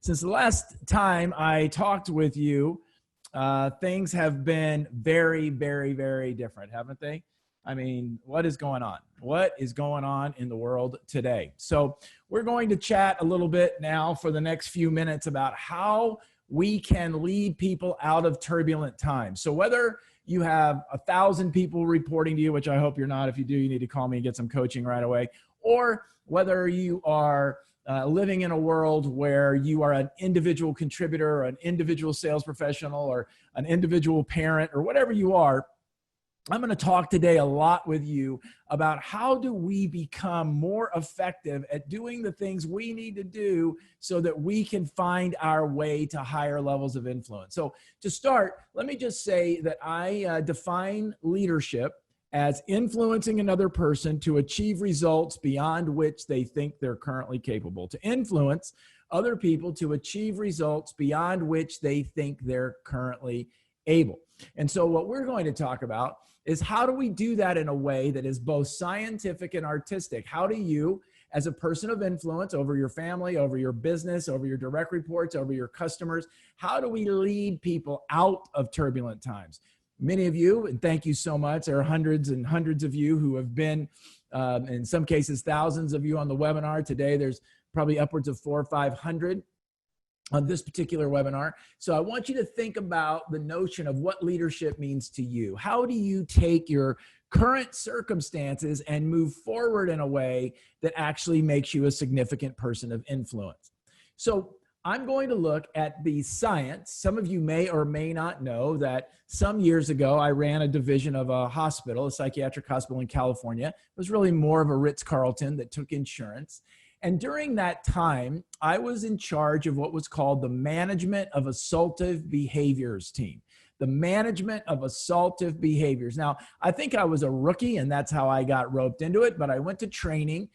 Since the last time I talked with you, things have been very, very, very different, haven't they? I mean, what is going on? What is going on in the world today? So we're going to chat a little bit now for the next few minutes about how we can lead people out of turbulent times. So whether you have 1,000 people reporting to you, which I hope you're not. If you do, you need to call me and get some coaching right away. Or whether you are living in a world where you are an individual contributor or an individual sales professional or an individual parent or whatever you are, I'm going to talk today a lot with you about how do we become more effective at doing the things we need to do so that we can find our way to higher levels of influence. So to start, let me just say that I define leadership as influencing another person to achieve results beyond which they think they're currently capable. To influence other people to achieve results beyond which they think they're currently able. And so what we're going to talk about is how do we do that in a way that is both scientific and artistic? How do you, as a person of influence over your family, over your business, over your direct reports, over your customers, how do we lead people out of turbulent times? Many of you, and thank you so much, there are hundreds and hundreds of you who have been, in some cases, thousands of you on the webinar. Today, there's probably upwards of 400 or 500 on this particular webinar. So I want you to think about the notion of what leadership means to you. How do you take your current circumstances and move forward in a way that actually makes you a significant person of influence? So I'm going to look at the science. Some of you may or may not know that some years ago, I ran a division of a hospital, a psychiatric hospital in California. It was really more of a Ritz-Carlton that took insurance. And during that time, I was in charge of what was called the management of assaultive behaviors team. The management of assaultive behaviors. Now, I think I was a rookie and that's how I got roped into it, but I went to training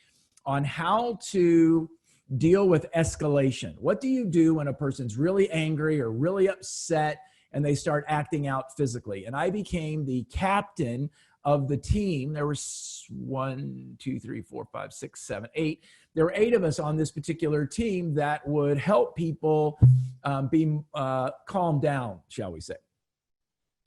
on how to deal with escalation. What do you do when a person's really angry or really upset and they start acting out physically? And I became the captain of the team. There was 1, 2, 3, 4, 5, 6, 7, 8. There were 8 of us on this particular team that would help people be calmed down, shall we say.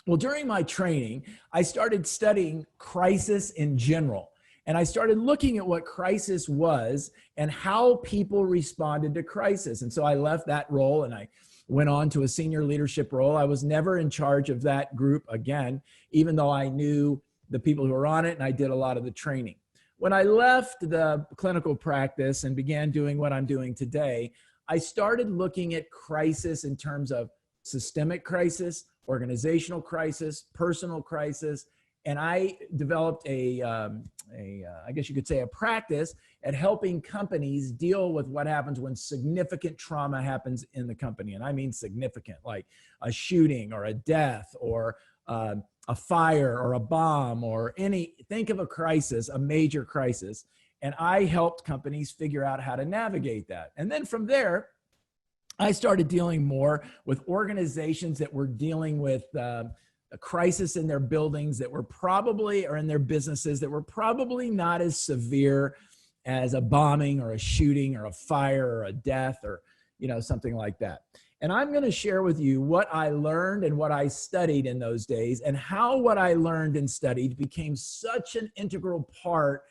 Well, during my training, I started studying crisis in general. And I started looking at what crisis was and how people responded to crisis. And so I left that role and I went on to a senior leadership role. I was never in charge of that group again, even though I knew the people who were on it and I did a lot of the training. When I left the clinical practice and began doing what I'm doing today, I started looking at crisis in terms of systemic crisis, organizational crisis, personal crisis, and I developed I guess you could say a practice at helping companies deal with what happens when significant trauma happens in the company. And I mean significant, like a shooting or a death or a fire or a bomb or think of a crisis, a major crisis. And I helped companies figure out how to navigate that. And then from there, I started dealing more with organizations that were dealing with a crisis in their buildings that were probably, or in their businesses that were probably not as severe as a bombing or a shooting or a fire or a death or, something like that. And I'm going to share with you what I learned and what I studied in those days and how what I learned and studied became such an integral part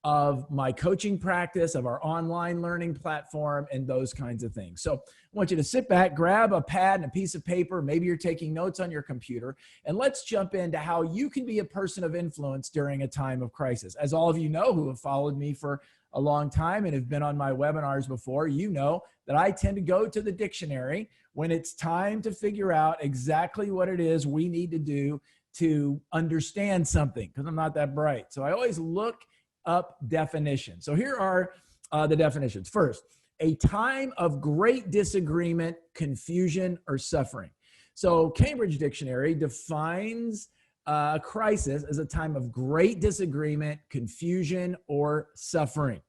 of my coaching practice, of our online learning platform, and those kinds of things. So I want you to sit back, grab a pad and a piece of paper. Maybe you're taking notes on your computer, and let's jump into how you can be a person of influence during a time of crisis. As all of you know who have followed me for a long time and have been on my webinars before, you know that I tend to go to the dictionary when it's time to figure out exactly what it is we need to do to understand something, because I'm not that bright. So I always look up definitions. So here are the definitions. First, a time of great disagreement, confusion, or suffering. So Cambridge Dictionary defines a crisis as a time of great disagreement, confusion, or suffering.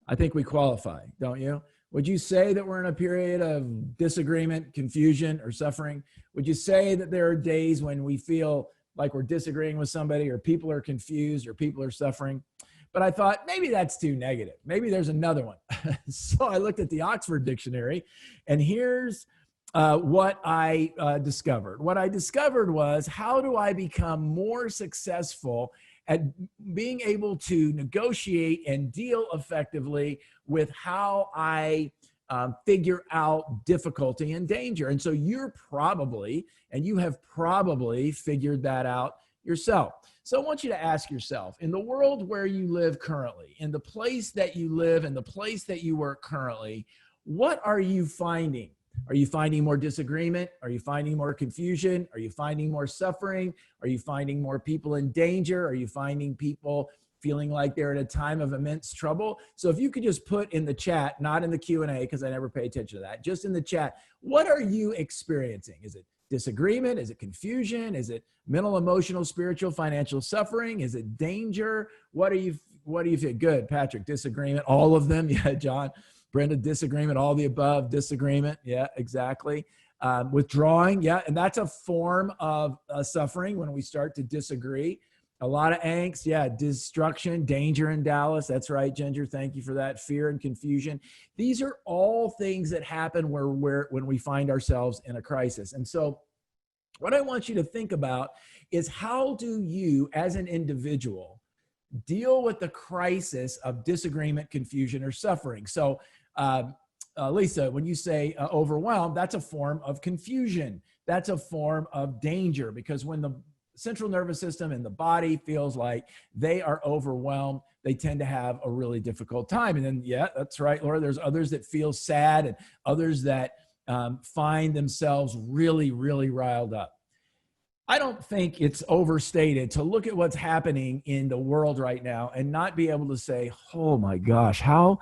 I think we qualify, don't you? Would you say that we're in a period of disagreement, confusion, or suffering? Would you say that there are days when we feel like we're disagreeing with somebody or people are confused or people are suffering? But I thought maybe that's too negative. Maybe there's another one. So I looked at the Oxford Dictionary, and here's what I discovered. What I discovered was, how do I become more successful at being able to negotiate and deal effectively with how I figure out difficulty and danger? And so you have probably figured that out yourself. So I want you to ask yourself, in the world where you live currently, in the place that you live, in the place that you work currently, what are you finding? Are you finding more disagreement? Are you finding more confusion? Are you finding more suffering? Are you finding more people in danger? Are you finding people feeling like they're at a time of immense trouble? So if you could just put in the chat, not in the Q&A, because I never pay attention to that, just in the chat, what are you experiencing? Is it disagreement? Is it confusion? Is it mental, emotional, spiritual, financial suffering? Is it danger? What do you feel? Good, Patrick, disagreement, all of them. Yeah, John. Brenda, disagreement, all the above, disagreement. Yeah, exactly. Withdrawing. Yeah, and that's a form of suffering when we start to disagree. A lot of angst. Yeah, destruction, danger in Dallas. That's right, Ginger. Thank you for that. Fear and confusion. These are all things that happen when we find ourselves in a crisis. And so what I want you to think about is, how do you as an individual deal with the crisis of disagreement, confusion, or suffering? So Lisa, when you say overwhelmed, that's a form of confusion. That's a form of danger, because when the central nervous system and the body feels like they are overwhelmed, they tend to have a really difficult time. And then, yeah, that's right, Laura, there's others that feel sad, and others that find themselves really, really riled up. I don't think it's overstated to look at what's happening in the world right now and not be able to say, oh my gosh, how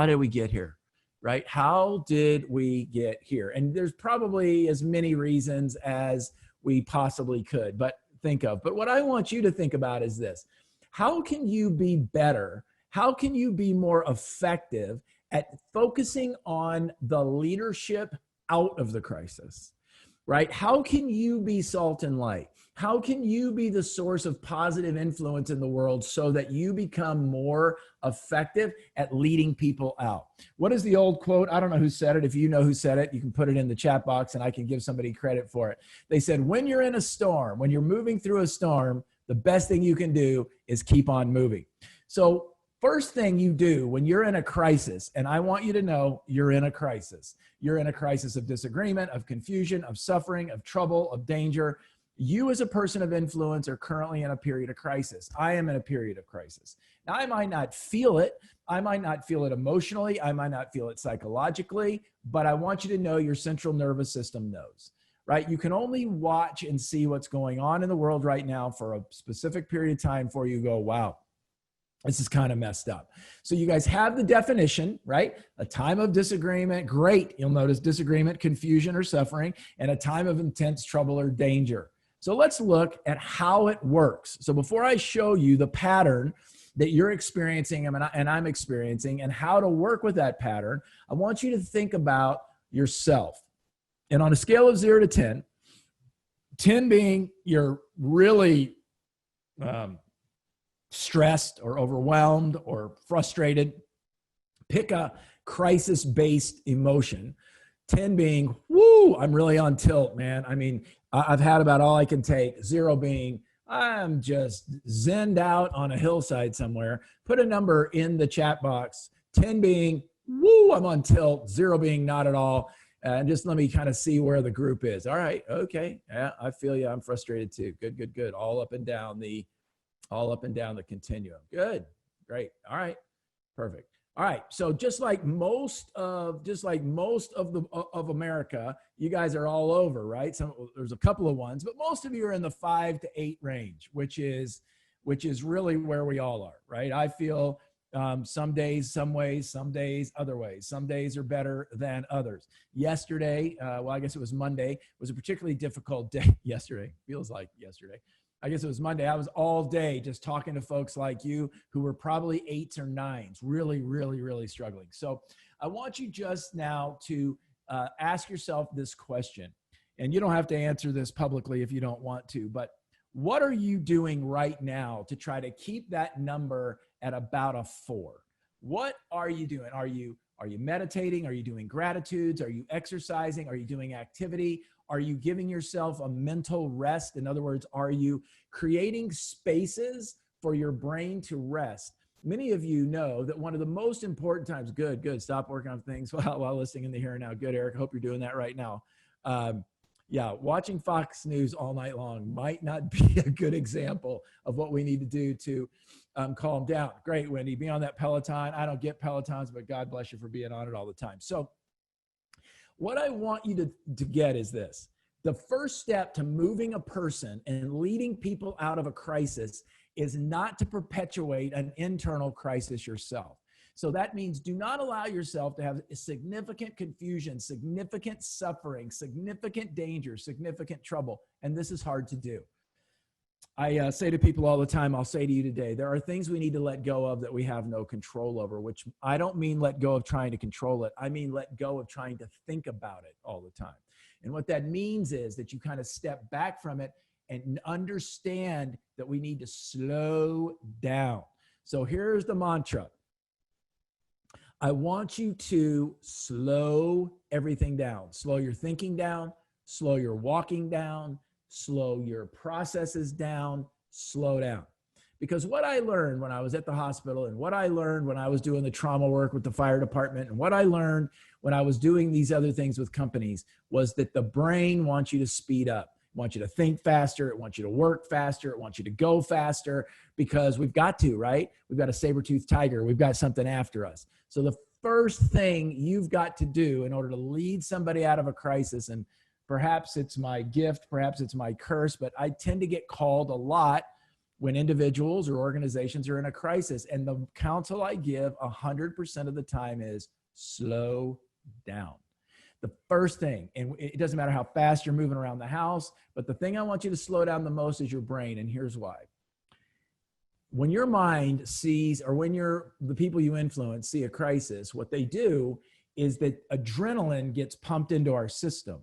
did we get here, right? How did we get here? And there's probably as many reasons as we possibly could think of. But what I want you to think about is this: how can you be better? How can you be more effective at focusing on the leadership out of the crisis? Right? How can you be salt and light? How can you be the source of positive influence in the world so that you become more effective at leading people out? What is the old quote? I don't know who said it. If you know who said it, you can put it in the chat box and I can give somebody credit for it. They said, when you're in a storm, when you're moving through a storm, the best thing you can do is keep on moving. So first thing you do when you're in a crisis, and I want you to know you're in a crisis. You're in a crisis of disagreement, of confusion, of suffering, of trouble, of danger. You as a person of influence are currently in a period of crisis. I am in a period of crisis. Now, I might not feel it. I might not feel it emotionally. I might not feel it psychologically, but I want you to know your central nervous system knows, right? You can only watch and see what's going on in the world right now for a specific period of time before you go, wow, this is kind of messed up. So you guys have the definition, right? A time of disagreement, great. You'll notice disagreement, confusion, or suffering, and a time of intense trouble or danger. So let's look at how it works. So before I show you the pattern that you're experiencing and I'm experiencing and how to work with that pattern, I want you to think about yourself. And on a scale of 0 to 10, 10 being you're really stressed or overwhelmed or frustrated, pick a crisis-based emotion. 10 being, woo, I'm really on tilt, man. I mean, I've had about all I can take. 0 being, I'm just zenned out on a hillside somewhere. Put a number in the chat box. 10 being, woo, I'm on tilt. 0 being not at all. And just let me kind of see where the group is. All right, okay, yeah, I feel you. I'm frustrated too. Good, good, good. All up and down the continuum. Good. Great. All right. Perfect. All right. So just like most of America, you guys are all over, right? There's a couple of ones, but most of you are in the 5 to 8 range, which is really where we all are, right? I feel some days, some ways, some days, other ways. Some days are better than others. Yesterday, well, I guess it was Monday, was a particularly difficult day. Yesterday feels like yesterday. I guess it was Monday. I was all day just talking to folks like you who were probably 8s or 9s, really, really, really struggling. So I want you just now to ask yourself this question, and you don't have to answer this publicly if you don't want to, but what are you doing right now to try to keep that number at about a 4. What are you doing? Are you meditating? Are you doing gratitudes? Are you exercising? Are you doing activity? Are you giving yourself a mental rest? In other words, are you creating spaces for your brain to rest? Many of you know that one of the most important times, good, stop working on things while listening in the here and now. Good, Eric, I hope you're doing that right now. Yeah, watching Fox News all night long might not be a good example of what we need to do to calm down. Great, Wendy, be on that Peloton. I don't get Pelotons, but God bless you for being on it all the time. So what I want you to get is this. The first step to moving a person and leading people out of a crisis is not to perpetuate an internal crisis yourself. So that means do not allow yourself to have significant confusion, significant suffering, significant danger, significant trouble. And this is hard to do. I say to people all the time, I'll say to you today, there are things we need to let go of that we have no control over, which I don't mean let go of trying to control it. I mean let go of trying to think about it all the time. And what that means is that you kind of step back from it and understand that we need to slow down. So here's the mantra. I want you to slow everything down. Slow your thinking down, slow your walking down, slow your processes down, slow down. Because what I learned when I was at the hospital and what I learned when I was doing the trauma work with the fire department and what I learned when I was doing these other things with companies was that the brain wants you to speed up. It wants you to think faster. It wants you to work faster. It wants you to go faster because we've got to, right? We've got a saber-toothed tiger. We've got something after us. So the first thing you've got to do in order to lead somebody out of a crisis, and perhaps it's my gift, perhaps it's my curse, but I tend to get called a lot when individuals or organizations are in a crisis. And the counsel I give 100% of the time is slow down. The first thing, and it doesn't matter how fast you're moving around the house, but the thing I want you to slow down the most is your brain. And here's why. When your mind sees, or when the people you influence see a crisis, what they do is that adrenaline gets pumped into our system.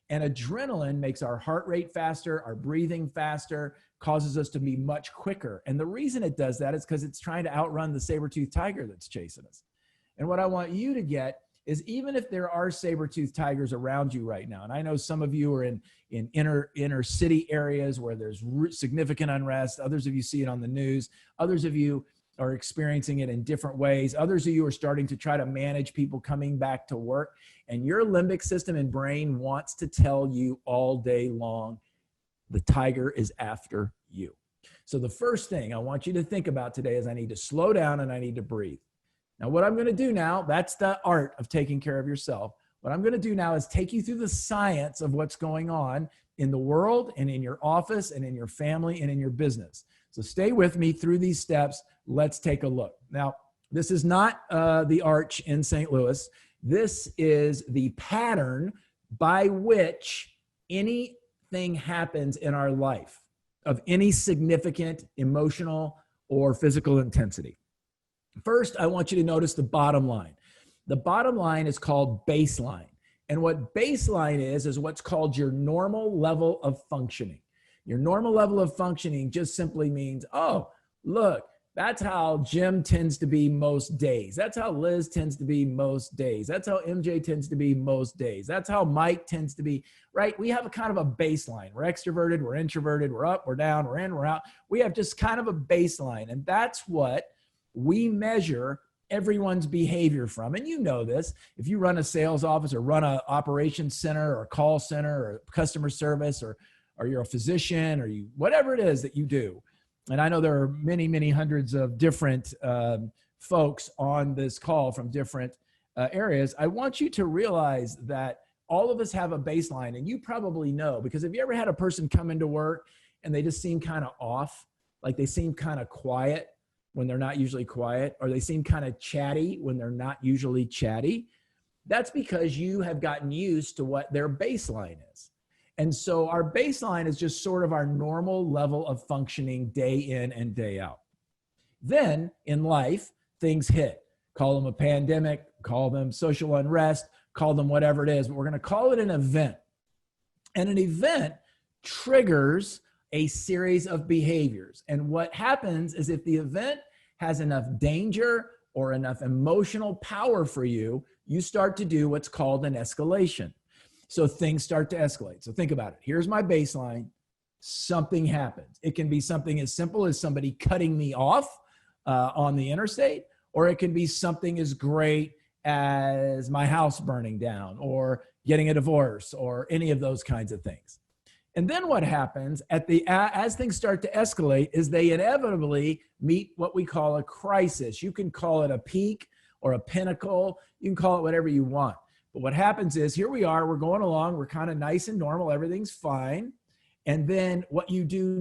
And adrenaline makes our heart rate faster, our breathing faster, causes us to be much quicker. And the reason it does that is because it's trying to outrun the saber-toothed tiger that's chasing us. And what I want you to get is, even if there are saber-toothed tigers around you right now, and I know some of you are in inner city areas where there's significant unrest, others of you see it on the news, others of you are experiencing it in different ways, others of you are starting to try to manage people coming back to work, and your limbic system and brain wants to tell you all day long, the tiger is after you. So the first thing I want you to think about today is I need to slow down and I need to breathe. Now, what I'm going to do now, that's the art of taking care of yourself. What I'm going to do now is take you through the science of what's going on in the world and in your office and in your family and in your business. So stay with me through these steps. Let's take a look. Now, this is not the arch in St. Louis. This is the pattern by which anything happens in our life of any significant emotional or physical intensity. First, I want you to notice the bottom line. The bottom line is called baseline. And what baseline is what's called your normal level of functioning. Your normal level of functioning just simply means, oh, look, that's how Jim tends to be most days. That's how Liz tends to be most days. That's how MJ tends to be most days. That's how Mike tends to be, right? We have a kind of a baseline. We're extroverted, we're introverted, we're up, we're down, we're in, we're out. We have just kind of a baseline. And that's what we measure everyone's behavior from. And you know this, if you run a sales office or run an operations center or a call center or customer service, or you're a physician, or you, whatever it is that you do. And I know there are many, many hundreds of different folks on this call from different areas. I want you to realize that all of us have a baseline, and you probably know, because have you ever had a person come into work and they just seem kind of off? Like they seem kind of quiet when they're not usually quiet, or they seem kind of chatty when they're not usually chatty? That's because you have gotten used to what their baseline is. And so our baseline is just sort of our normal level of functioning day in and day out. Then in life, things hit. Call them a pandemic, call them social unrest, call them whatever it is, but we're going to call it an event. And an event triggers a series of behaviors. And what happens is, if the event has enough danger or enough emotional power for you, you start to do what's called an escalation. So things start to escalate. So think about it. Here's my baseline. Something happens. It can be something as simple as somebody cutting me off on the interstate, or it can be something as great as my house burning down or getting a divorce or any of those kinds of things. And then what happens as things start to escalate is they inevitably meet what we call a crisis. You can call it a peak or a pinnacle. You can call it whatever you want. But what happens is here we are, we're going along, we're kind of nice and normal, everything's fine. And then what you do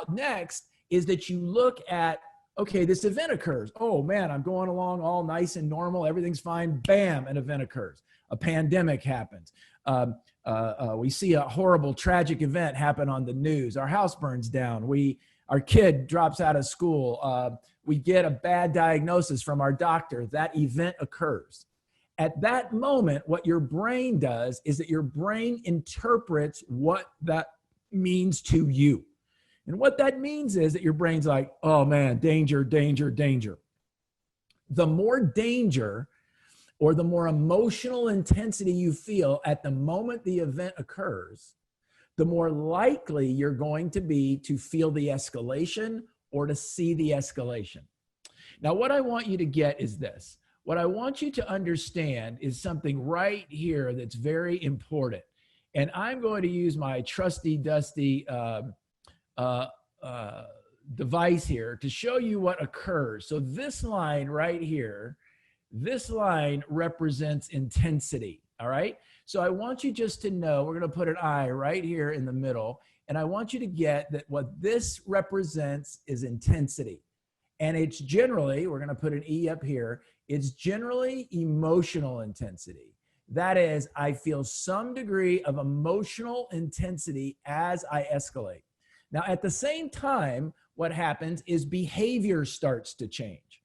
next is that you look at, okay, this event occurs. Oh man, I'm going along all nice and normal, everything's fine. Bam, an event occurs. A pandemic happens. We see a horrible, tragic event happen on the news. Our house burns down. Our kid drops out of school. We get a bad diagnosis from our doctor. That event occurs. At that moment, what your brain does is that your brain interprets what that means to you. And what that means is that your brain's like, oh man, danger, danger, danger. The more danger or the more emotional intensity you feel at the moment the event occurs, the more likely you're going to be to feel the escalation or to see the escalation. Now, what I want you to get is this. What I want you to understand is something right here that's very important. And I'm going to use my trusty, dusty device here to show you what occurs. So this line right here, this line represents intensity, all right? So I want you just to know, we're gonna put an I right here in the middle, and I want you to get that what this represents is intensity. And it's generally, we're gonna put an E up here, it's generally emotional intensity. That is, I feel some degree of emotional intensity as I escalate. Now, at the same time, what happens is behavior starts to change.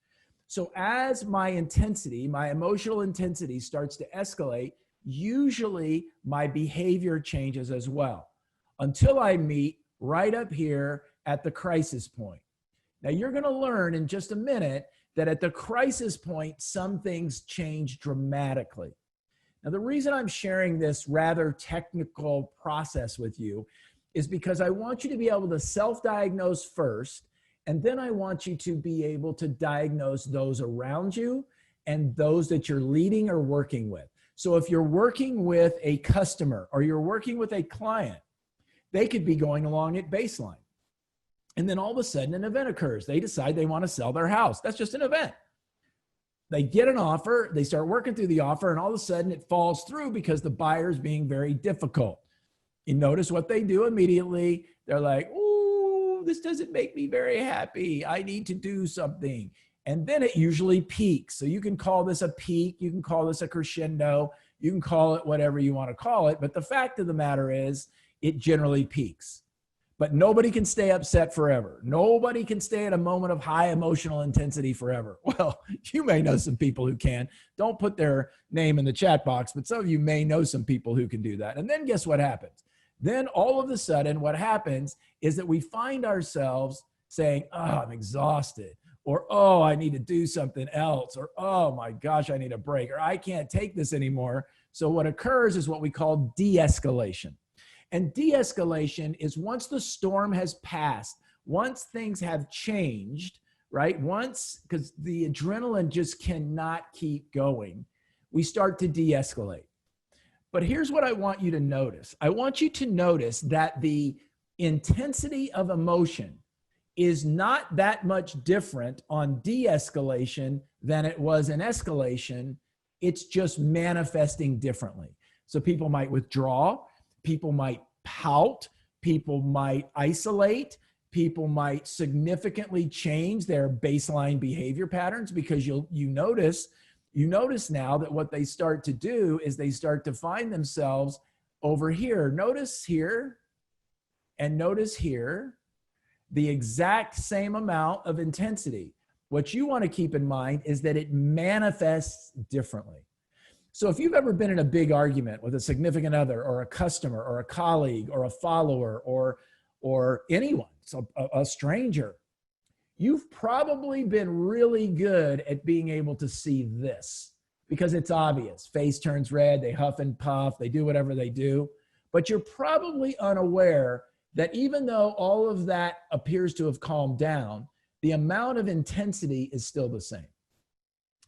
So as my intensity, my emotional intensity starts to escalate, usually my behavior changes as well until I meet right up here at the crisis point. Now, you're going to learn in just a minute that at the crisis point, some things change dramatically. Now, the reason I'm sharing this rather technical process with you is because I want you to be able to self-diagnose first, and then I want you to be able to diagnose those around you and those that you're leading or working with. So if you're working with a customer or you're working with a client, they could be going along at baseline. And then all of a sudden an event occurs. They decide they want to sell their house. That's just an event. They get an offer, they start working through the offer, and all of a sudden it falls through because the buyer's being very difficult. You notice what they do immediately. They're like, ooh, this doesn't make me very happy. I need to do something. And then it usually peaks. So you can call this a peak. You can call this a crescendo. You can call it whatever you want to call it. But the fact of the matter is it generally peaks. But nobody can stay upset forever. Nobody can stay at a moment of high emotional intensity forever. Well, you may know some people who can. Don't put their name in the chat box, but some of you may know some people who can do that. And then guess what happens? Then all of a sudden what happens is that we find ourselves saying, oh, I'm exhausted, or, oh, I need to do something else, or, oh my gosh, I need a break, or I can't take this anymore. So what occurs is what we call de-escalation. And de-escalation is once the storm has passed, once things have changed, right? Once, because the adrenaline just cannot keep going, we start to de-escalate. But here's what I want you to notice. I want you to notice that the intensity of emotion is not that much different on de-escalation than it was in escalation. It's just manifesting differently. So people might withdraw. People might pout, people might isolate, people might significantly change their baseline behavior patterns, because you notice now that what they start to do is they start to find themselves over here. Notice here and notice here, the exact same amount of intensity. What you want to keep in mind is that it manifests differently. So if you've ever been in a big argument with a significant other or a customer or a colleague or a follower or anyone, so a stranger, you've probably been really good at being able to see this because it's obvious. Face turns red, they huff and puff, they do whatever they do. But you're probably unaware that even though all of that appears to have calmed down, the amount of intensity is still the same.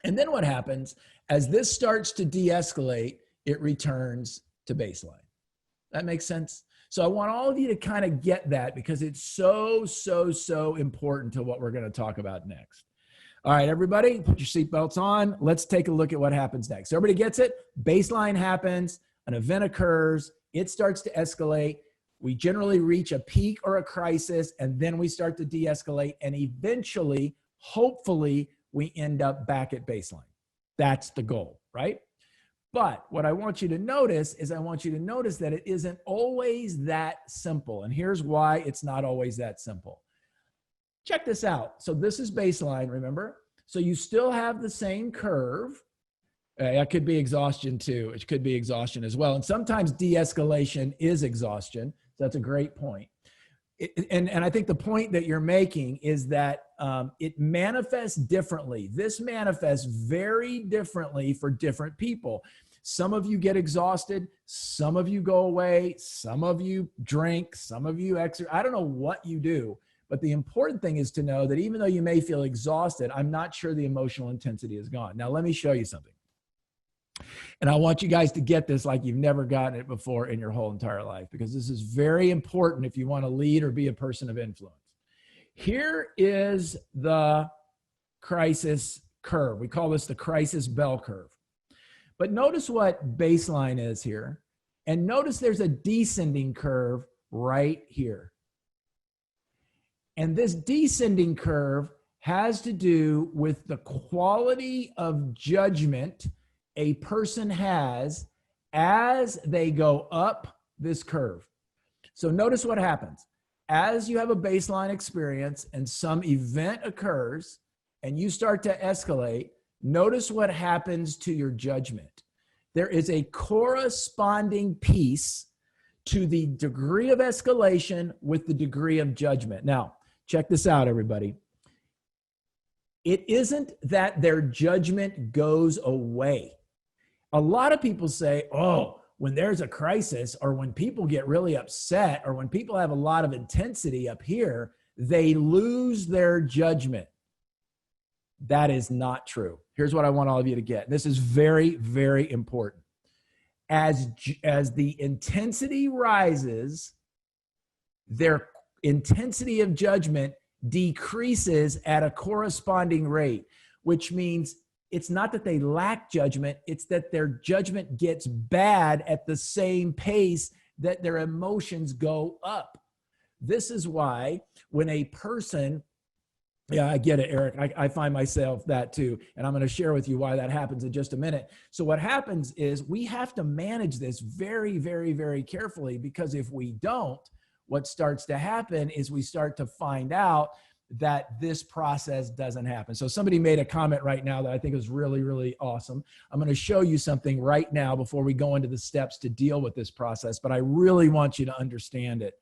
And then what happens, as this starts to de-escalate, it returns to baseline. That makes sense? So I want all of you to kind of get that because it's so, so, so important to what we're going to talk about next. All right, everybody, put your seatbelts on. Let's take a look at what happens next. Everybody gets it? Baseline happens, an event occurs, it starts to escalate. We generally reach a peak or a crisis, and then we start to de-escalate, and eventually, hopefully, we end up back at baseline. That's the goal, right? But what I want you to notice is I want you to notice that it isn't always that simple. And here's why it's not always that simple. Check this out. So this is baseline, remember? So you still have the same curve. That could be exhaustion too. It could be exhaustion as well. And sometimes de-escalation is exhaustion. So that's a great point. And I think the point that you're making is that it manifests differently. This manifests very differently for different people. Some of you get exhausted. Some of you go away. Some of you drink. Some of you exercise. I don't know what you do. But the important thing is to know that even though you may feel exhausted, I'm not sure the emotional intensity is gone. Now, let me show you something. And I want you guys to get this like you've never gotten it before in your whole entire life, because this is very important if you want to lead or be a person of influence. Here is the crisis curve. We call this the crisis bell curve. But notice what baseline is here. And notice there's a descending curve right here. And this descending curve has to do with the quality of judgment a person has as they go up this curve. So notice what happens. As you have a baseline experience and some event occurs and you start to escalate, notice what happens to your judgment. There is a corresponding piece to the degree of escalation with the degree of judgment. Now, check this out, everybody. It isn't that their judgment goes away. A lot of people say, oh, when there's a crisis or when people get really upset or when people have a lot of intensity up here, they lose their judgment. That is not true. Here's what I want all of you to get. This is very, very important. As the intensity rises, their intensity of judgment decreases at a corresponding rate, which means it's not that they lack judgment, it's that their judgment gets bad at the same pace that their emotions go up. This is why when a person, yeah, I get it, Eric. I find myself that too. And I'm going to share with you why that happens in just a minute. So what happens is we have to manage this very, very, very carefully, because if we don't, what starts to happen is we start to find out that this process doesn't happen. So somebody made a comment right now that I think is really, really awesome. I'm going to show you something right now before we go into the steps to deal with this process, but I really want you to understand it.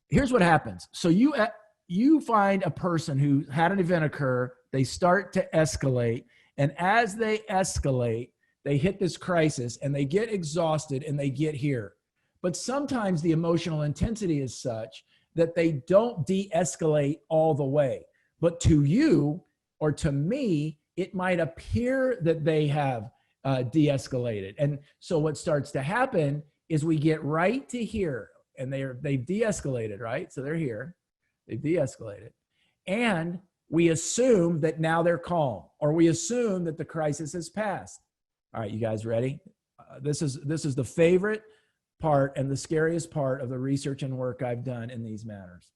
Here's what happens. So you find a person who had an event occur, they start to escalate, and as they escalate, they hit this crisis and they get exhausted and they get here. But sometimes the emotional intensity is such that they don't de-escalate all the way. But to you or to me, it might appear that they have de-escalated. And so what starts to happen is we get right to here, and they've de-escalated, right? So they're here, they've de-escalated. And we assume that now they're calm, or we assume that the crisis has passed. All right, you guys ready? This is the favorite part and the scariest part of the research and work I've done in these matters.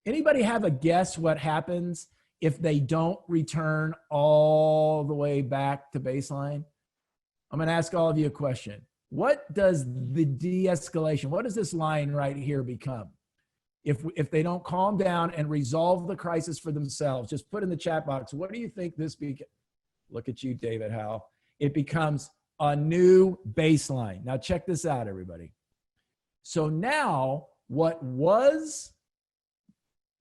Anybody have a guess what happens if they don't return all the way back to baseline? I'm going to ask all of you a question. What does the de-escalation, what does this line right here become? If they don't calm down and resolve the crisis for themselves, just put in the chat box, what do you think this becomes? Look at you, David Howe. It becomes a new baseline. Now check this out, everybody. So now what was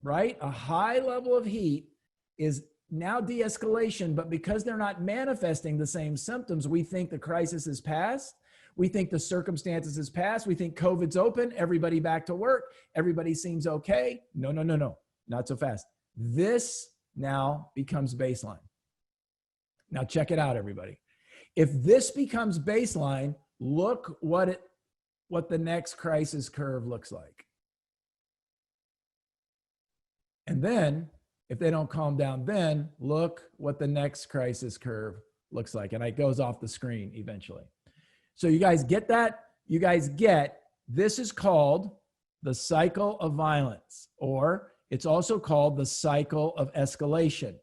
right? A high level of heat is now de-escalation, but because they're not manifesting the same symptoms, we think the crisis is past. We think the circumstances is past. We think COVID's open, everybody back to work, everybody seems okay. No, no, no, no, not so fast. This now becomes baseline. Now check it out, everybody. If this becomes baseline, look what the next crisis curve looks like. And then, if they don't calm down, then look what the next crisis curve looks like. And it goes off the screen eventually. So you guys get that? You guys get, this is called the cycle of violence, or it's also called the cycle of escalation.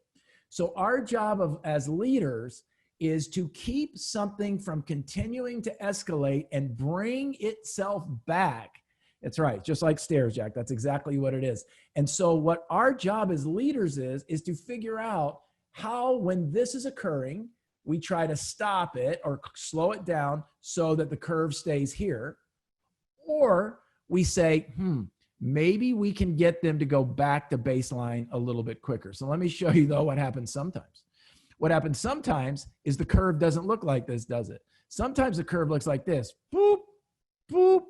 So our job as leaders is to keep something from continuing to escalate and bring itself back. That's right, just like stairs, Jack. That's exactly what it is. And so what our job as leaders is to figure out how, when this is occurring, we try to stop it or slow it down so that the curve stays here. Or we say, maybe we can get them to go back to baseline a little bit quicker. So let me show you, though, what happens sometimes. What happens sometimes is the curve doesn't look like this, does it? Sometimes the curve looks like this. Boop, boop,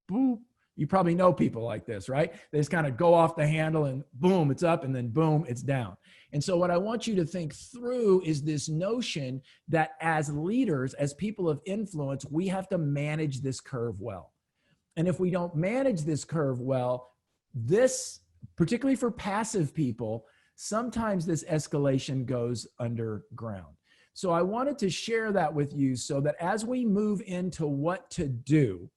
boop. You probably know people like this, right? They just kind of go off the handle and boom, it's up, and then boom, it's down. And so what I want you to think through is this notion that as leaders, as people of influence, we have to manage this curve well. And if we don't manage this curve well, this, particularly for passive people, sometimes this escalation goes underground. So I wanted to share that with you so that as we move into what to do,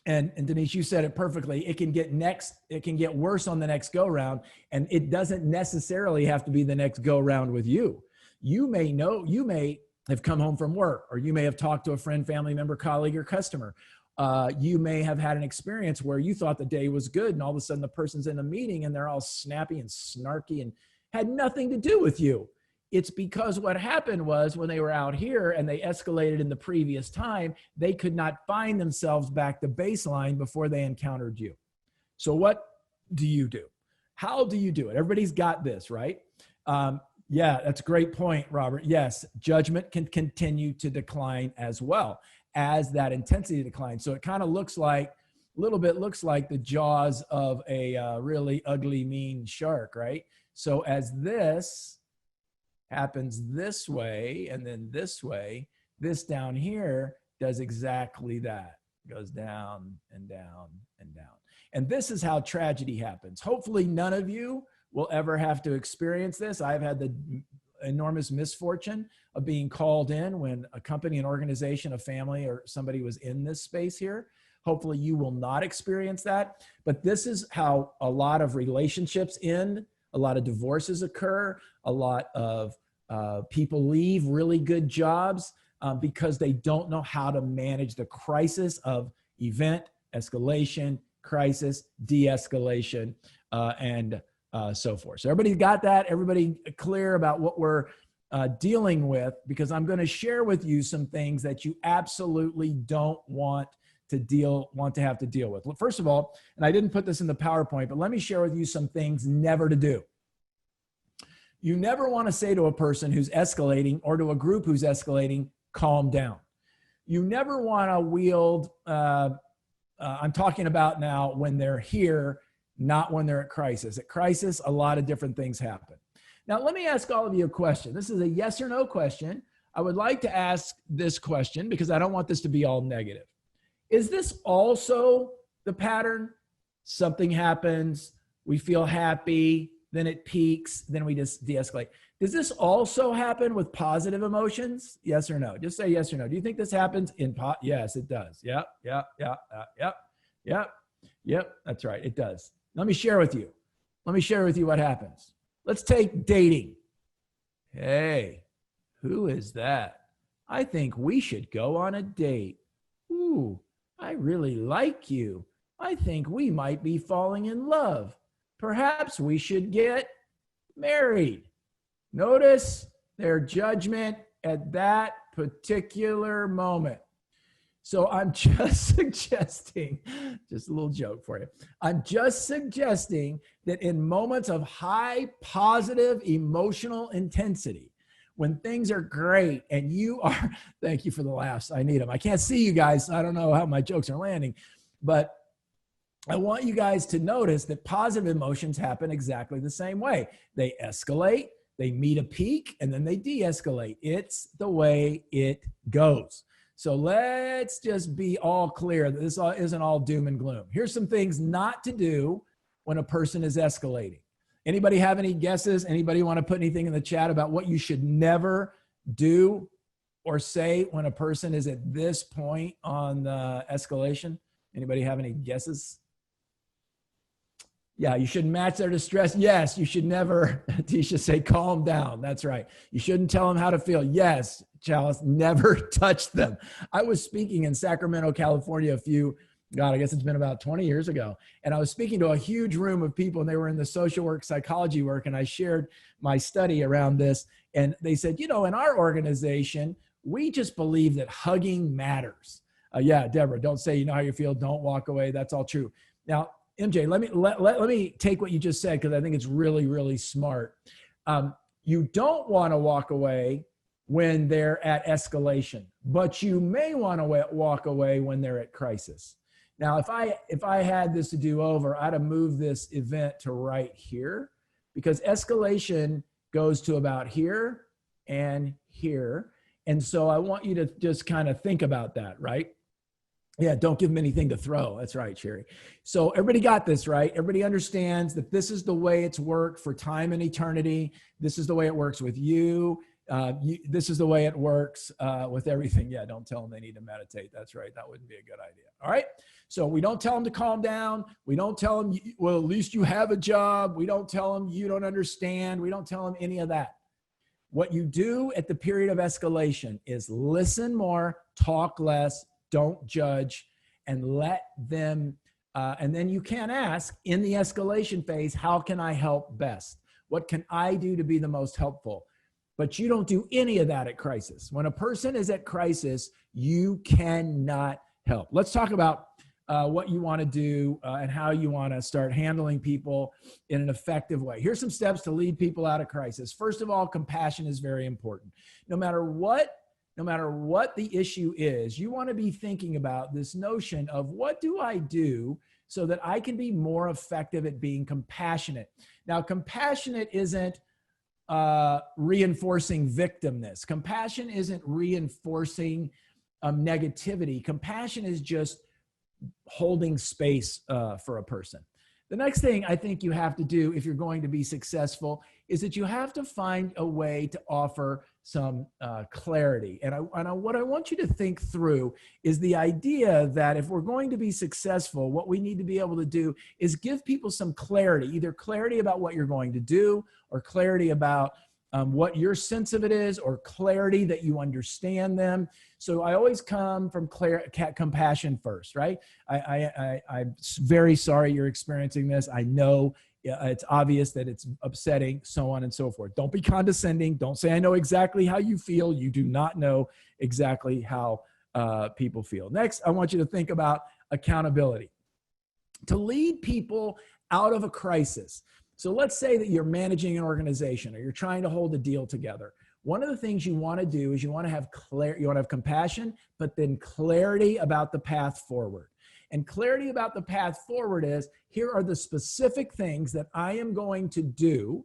and Denise, you said it perfectly. It can get worse on the next go round, and it doesn't necessarily have to be the next go round with you. You may have come home from work, or you may have talked to a friend, family member, colleague, or customer. You may have had an experience where you thought the day was good, and all of a sudden the person's in a meeting and they're all snappy and snarky and had nothing to do with you. It's because what happened was when they were out here and they escalated in the previous time, they could not find themselves back to baseline before they encountered you. So what do you do? How do you do it? Everybody's got this, right? Yeah, that's a great point, Robert. Yes, judgment can continue to decline as well as that intensity declines. So it kind of looks like, a little bit looks like the jaws of a really ugly, mean shark, right? So as this happens this way and then this way, this down here does exactly that. It goes down and down and down. And this is how tragedy happens. Hopefully none of you will ever have to experience this. I've had the enormous misfortune of being called in when a company, an organization, a family, or somebody was in this space here. Hopefully you will not experience that. But this is how a lot of relationships end. A lot of divorces occur. A lot of people leave really good jobs because they don't know how to manage the crisis of event, escalation, crisis, de-escalation, and so forth. So everybody got that? Everybody clear about what we're dealing with? Because I'm going to share with you some things that you absolutely don't want to have to deal with. Well, first of all, and I didn't put this in the PowerPoint, but let me share with you some things never to do. You never want to say to a person who's escalating or to a group who's escalating, calm down. You never want to wield, I'm talking about now when they're here, not when they're at crisis. At crisis, a lot of different things happen. Now, let me ask all of you a question. This is a yes or no question. I would like to ask this question because I don't want this to be all negative. Is this also the pattern? Something happens, we feel happy, then it peaks, then we just de-escalate. Does this also happen with positive emotions? Yes or no? Just say yes or no. Do you think this happens in Yes, it does. Yep. That's right. It does. Let me share with you. What happens. Let's take dating. Hey, who is that? I think we should go on a date. Ooh, I really like you. I think we might be falling in love. Perhaps we should get married. Notice their judgment at that particular moment. So I'm just suggesting, just a little joke for you. I'm just suggesting that in moments of high positive emotional intensity, when things are great and you are, thank you for the laughs. I need them. I can't see you guys. So I don't know how my jokes are landing, but I want you guys to notice that positive emotions happen exactly the same way. They escalate, they meet a peak, and then they de-escalate. It's the way it goes. So let's just be all clear that this isn't all doom and gloom. Here's some things not to do when a person is escalating. Anybody have any guesses? Anybody want to put anything in the chat about what you should never do or say when a person is at this point on the escalation? Anybody have any guesses? Yeah, you shouldn't match their distress. Yes, you should never, Tisha, say calm down. That's right. You shouldn't tell them how to feel. Yes, Chalice, never touch them. I was speaking in Sacramento, California I guess it's been about 20 years ago. And I was speaking to a huge room of people, and they were in the social work, psychology work. And I shared my study around this. And they said, in our organization, we just believe that hugging matters. Yeah, Deborah, don't say you know how you feel. Don't walk away. That's all true. Now, MJ, let me take what you just said, because I think it's really, really smart. You don't want to walk away when they're at escalation, but you may want to walk away when they're at crisis. Now, if I had this to do over, I'd have moved this event to right here, because escalation goes to about here and here. And so I want you to just kind of think about that, right? Yeah, don't give them anything to throw. That's right, Sherry. So everybody got this, right? Everybody understands that this is the way it's worked for time and eternity. This is the way it works with you. This is the way it works with everything. Yeah, don't tell them they need to meditate. That's right. That wouldn't be a good idea. All right. So we don't tell them to calm down. We don't tell them, well, at least you have a job. We don't tell them you don't understand. We don't tell them any of that. What you do at the period of escalation is listen more, talk less, don't judge, and let them, and then you can ask in the escalation phase, how can I help best? What can I do to be the most helpful? But you don't do any of that at crisis. When a person is at crisis, you cannot help. Let's talk about what you want to do and how you want to start handling people in an effective way. Here's some steps to lead people out of crisis. First of all, compassion is very important. No matter what the issue is, you want to be thinking about this notion of what do I do so that I can be more effective at being compassionate. Now, compassionate isn't reinforcing victimness. Compassion isn't reinforcing negativity. Compassion is just holding space for a person. The next thing I think you have to do if you're going to be successful is that you have to find a way to offer some clarity. And what I want you to think through is the idea that if we're going to be successful, what we need to be able to do is give people some clarity, either clarity about what you're going to do, or clarity about what your sense of it is, or clarity that you understand them. So I always come from compassion first, right? I'm very sorry you're experiencing this. I know it's obvious that it's upsetting, so on and so forth. Don't be condescending. Don't say, I know exactly how you feel. You do not know exactly how people feel. Next, I want you to think about accountability. To lead people out of a crisis. So let's say that you're managing an organization or you're trying to hold a deal together. One of the things you want to do is you want to have compassion, but then clarity about the path forward. And clarity about the path forward is, here are the specific things that I am going to do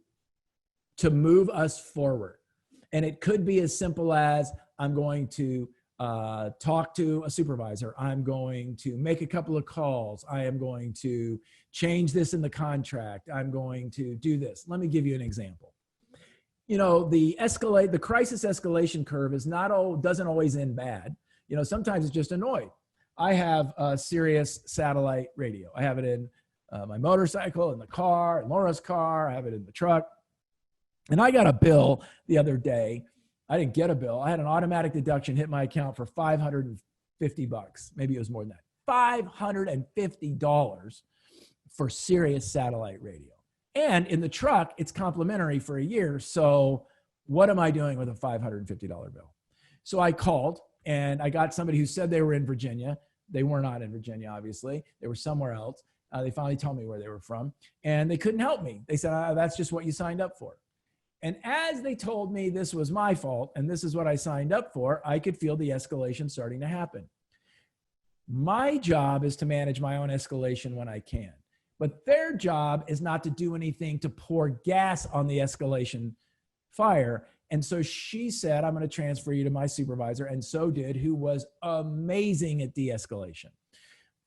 to move us forward. And it could be as simple as, I'm going to talk to a supervisor. I'm going to make a couple of calls. I am going to change this in the contract. I'm going to do this. Let me give you an example. You know, the crisis escalation curve doesn't always end bad. You know, sometimes it's just annoyed. I have a Sirius satellite radio. I have it in my motorcycle, in the car, in Laura's car. I have it in the truck. And I got a bill the other day. I didn't get a bill. I had an automatic deduction hit my account for $550. Maybe it was more than that. $550 for Sirius satellite radio. And in the truck, it's complimentary for a year. So what am I doing with a $550 bill? So I called And I got somebody who said they were in Virginia. They were not in Virginia, obviously. They were somewhere else. They finally told me where they were from, and they couldn't help me. They said, that's just what you signed up for. And as they told me this was my fault and this is what I signed up for, I could feel the escalation starting to happen. My job is to manage my own escalation when I can, but their job is not to do anything to pour gas on the escalation fire. And so she said, I'm going to transfer you to my supervisor, and so did, who was amazing at de-escalation.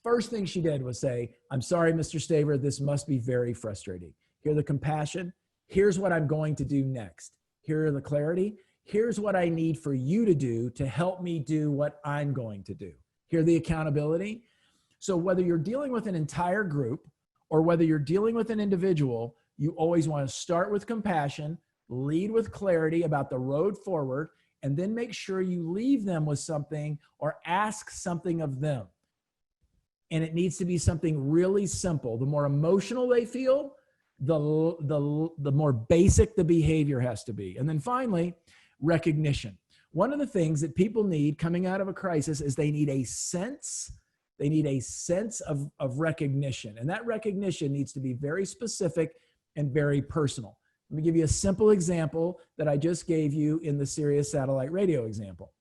First thing she did was say, I'm sorry, Mr. Staver, this must be very frustrating. Hear the compassion. Here's what I'm going to do next. Here are the clarity. Here's what I need for you to do to help me do what I'm going to do. Hear the accountability. So whether you're dealing with an entire group or whether you're dealing with an individual, you always want to start with compassion, lead with clarity about the road forward, and then make sure you leave them with something or ask something of them. And it needs to be something really simple. The more emotional they feel, the more basic the behavior has to be. And then finally, recognition. One of the things that people need coming out of a crisis is they need a sense of recognition. And that recognition needs to be very specific and very personal. Let me give you a simple example that I just gave you in the Sirius satellite radio example.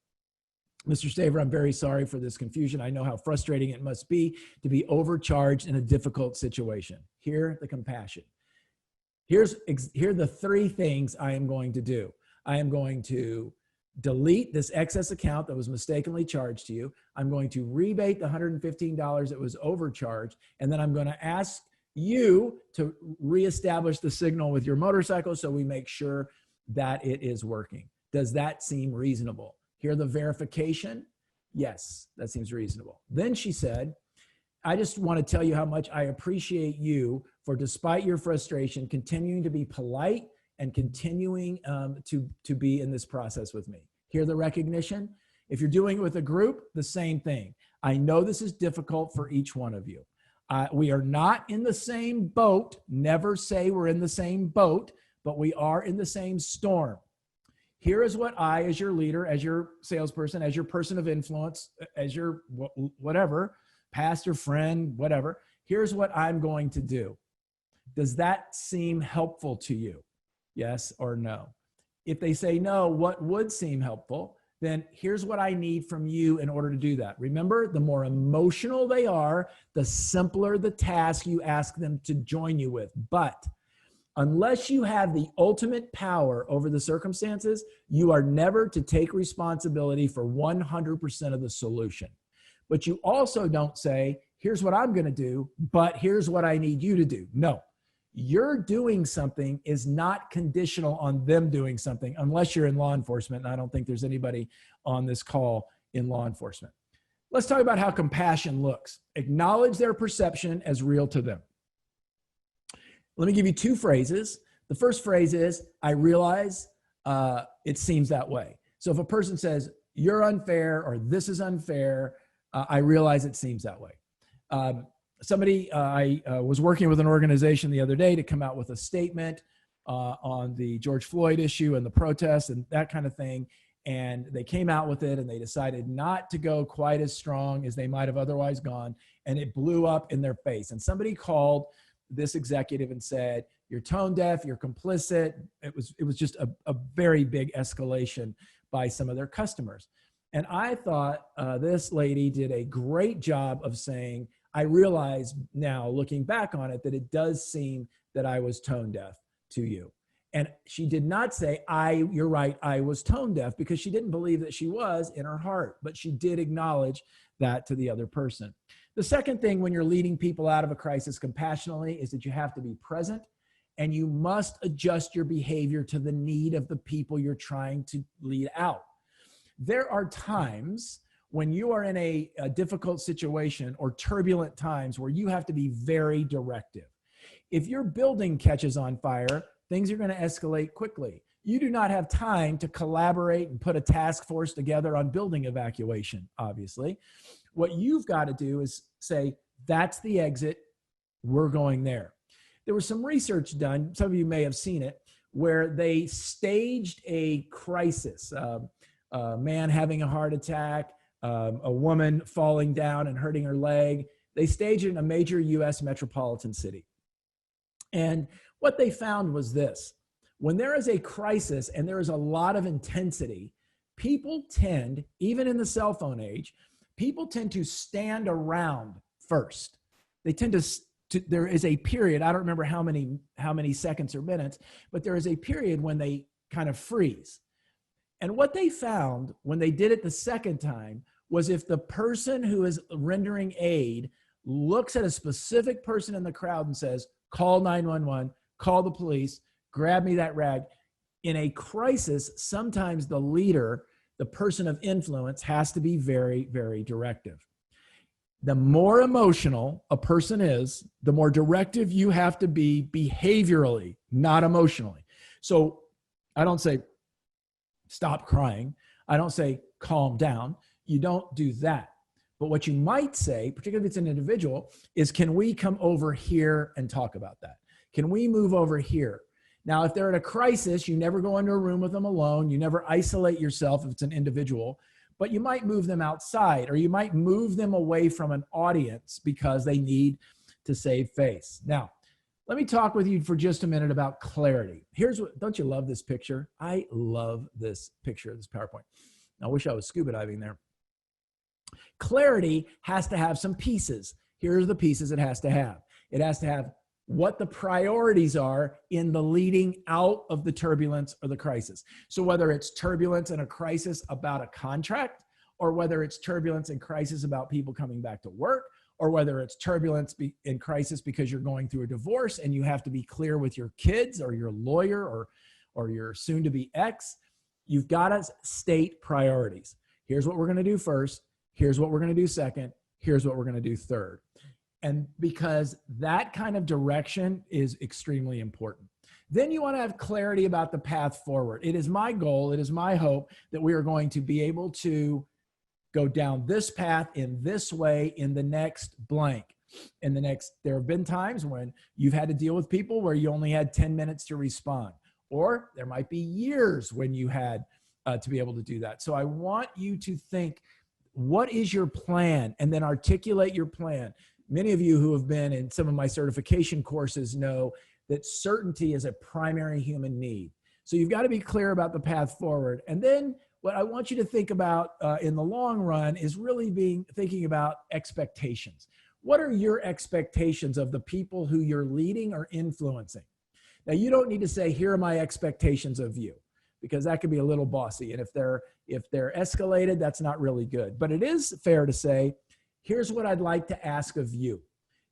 Mr. Staver, I'm very sorry for this confusion. I know how frustrating it must be to be overcharged in a difficult situation. Hear the compassion. Here are the three things I am going to do. I am going to delete this excess account that was mistakenly charged to you. I'm going to rebate the $115 that was overcharged. And then I'm going to ask you to reestablish the signal with your motorcycle so we make sure that it is working. Does that seem reasonable? Hear the verification? Yes, that seems reasonable. Then she said, I just want to tell you how much I appreciate you for, despite your frustration, continuing to be polite and continuing to be in this process with me. Hear the recognition? If you're doing it with a group, the same thing. I know this is difficult for each one of you. We are not in the same boat. Never say we're in the same boat, but we are in the same storm. Here is what I, as your leader, as your salesperson, as your person of influence, as your whatever, pastor, friend, whatever, here's what I'm going to do. Does that seem helpful to you? Yes or no? If they say no, what would seem helpful? Then here's what I need from you in order to do that. Remember, the more emotional they are, the simpler the task you ask them to join you with. But unless you have the ultimate power over the circumstances, you are never to take responsibility for 100% of the solution. But you also don't say, here's what I'm going to do, but here's what I need you to do. No, your doing something is not conditional on them doing something unless you're in law enforcement. And I don't think there's anybody on this call in law enforcement. Let's talk about how compassion looks. Acknowledge their perception as real to them. Let me give you two phrases. The first phrase is, I realize it seems that way. So if a person says, you're unfair, or this is unfair, I realize it seems that way. I was working with an organization the other day to come out with a statement on the George Floyd issue and the protests and that kind of thing. And they came out with it and they decided not to go quite as strong as they might have otherwise gone. And it blew up in their face. And somebody called this executive and said, you're tone deaf, you're complicit. It was just a very big escalation by some of their customers. And I thought this lady did a great job of saying, I realize now looking back on it that it does seem that I was tone deaf to you. And she did not say, you're right, I was tone deaf, because she didn't believe that she was in her heart, but she did acknowledge that to the other person. The second thing when you're leading people out of a crisis compassionately is that you have to be present and you must adjust your behavior to the need of the people you're trying to lead out. There are times when you are in a difficult situation or turbulent times where you have to be very directive. If your building catches on fire, things are going to escalate quickly. You do not have time to collaborate and put a task force together on building evacuation, obviously. What you've got to do is say, that's the exit, we're going there. There was some research done, some of you may have seen it, where they staged a crisis. a man having a heart attack, a woman falling down and hurting her leg. They staged it in a major US metropolitan city. And what they found was this: when there is a crisis and there is a lot of intensity, people tend, even in the cell phone age, people tend to stand around first. They tend to there is a period, I don't remember how many seconds or minutes, but there is a period when they kind of freeze. And what they found when they did it the second time was if the person who is rendering aid looks at a specific person in the crowd and says, call 911, call the police, grab me that rag. In a crisis, sometimes the leader, the person of influence, has to be very, very directive. The more emotional a person is, the more directive you have to be behaviorally, not emotionally. So I don't say, stop crying. I don't say, calm down. You don't do that. But what you might say, particularly if it's an individual, is, can we come over here and talk about that? Can we move over here? Now, if they're in a crisis, you never go into a room with them alone. You never isolate yourself if it's an individual, but you might move them outside, or you might move them away from an audience because they need to save face. Now, let me talk with you for just a minute about clarity. Here's what, don't you love this picture? I love this picture, this PowerPoint. I wish I was scuba diving there. Clarity has to have some pieces. Here's the pieces it has to have. It has to have what the priorities are in the leading out of the turbulence or the crisis. So whether it's turbulence and a crisis about a contract, or whether it's turbulence and crisis about people coming back to work, or whether it's turbulence in crisis because you're going through a divorce and you have to be clear with your kids or your lawyer or your soon-to-be ex, you've got to state priorities. Here's what we're going to do first. Here's what we're going to do second. Here's what we're going to do third. And because that kind of direction is extremely important. Then you want to have clarity about the path forward. It is my goal, it is my hope that we are going to be able to go down this path in this way in the next blank. There have been times when you've had to deal with people where you only had 10 minutes to respond, or there might be years when you had to be able to do that. So I want you to think, what is your plan? And then articulate your plan. Many of you who have been in some of my certification courses know that certainty is a primary human need. So you've got to be clear about the path forward. And then what I want you to think about in the long run is really thinking about expectations. What are your expectations of the people who you're leading or influencing? Now, you don't need to say, here are my expectations of you, because that could be a little bossy. And if they're escalated, that's not really good. But it is fair to say, here's what I'd like to ask of you.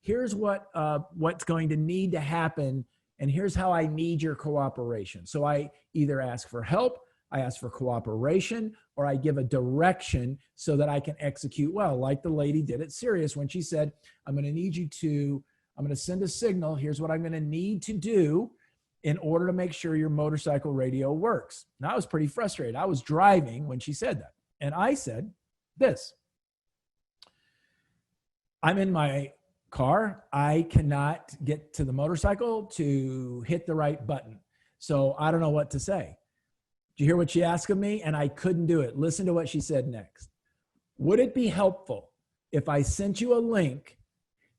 Here's what's going to need to happen, and here's how I need your cooperation. So I either ask for help, I ask for cooperation, or I give a direction so that I can execute well, like the lady did at Sirius when she said, I'm going to send a signal. Here's what I'm going to need to do in order to make sure your motorcycle radio works. Now, I was pretty frustrated. I was driving when she said that. And I said this: I'm in my car. I cannot get to the motorcycle to hit the right button. So I don't know what to say. Did you hear what she asked of me? And I couldn't do it. Listen to what she said next. Would it be helpful if I sent you a link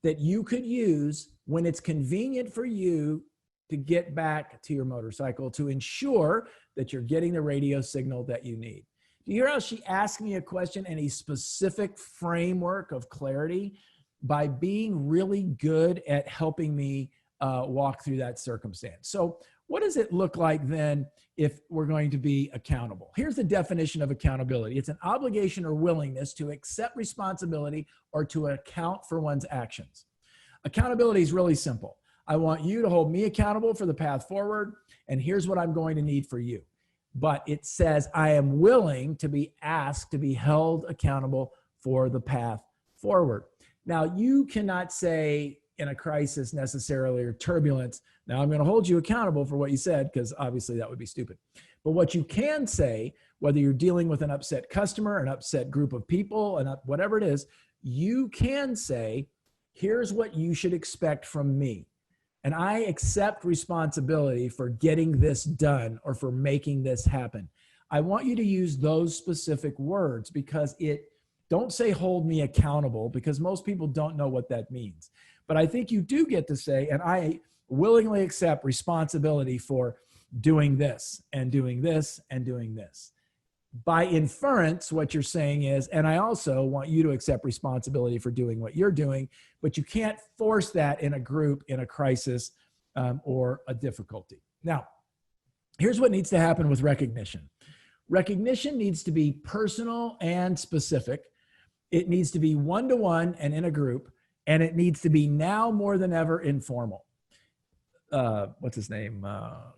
that you could use when it's convenient for you to get back to your motorcycle to ensure that you're getting the radio signal that you need? Do you hear how she asked me a question in a specific framework of clarity by being really good at helping me walk through that circumstance? So what does it look like then if we're going to be accountable? Here's the definition of accountability. It's an obligation or willingness to accept responsibility or to account for one's actions. Accountability is really simple. I want you to hold me accountable for the path forward, and here's what I'm going to need for you. But it says I am willing to be asked to be held accountable for the path forward. Now, you cannot say in a crisis necessarily, or turbulence, now I'm going to hold you accountable for what you said, because obviously that would be stupid. But what you can say, whether you're dealing with an upset customer, an upset group of people, and whatever it is, you can say, here's what you should expect from me. And I accept responsibility for getting this done or for making this happen. I want you to use those specific words, because don't say hold me accountable, because most people don't know what that means. But I think you do get to say, and I willingly accept responsibility for doing this and doing this and doing this. By inference, what you're saying is, and I also want you to accept responsibility for doing what you're doing, but you can't force that in a group, in a crisis, or a difficulty. Now, here's what needs to happen with recognition. Recognition needs to be personal and specific. It needs to be one-to-one and in a group, and it needs to be now more than ever informal. What's his name?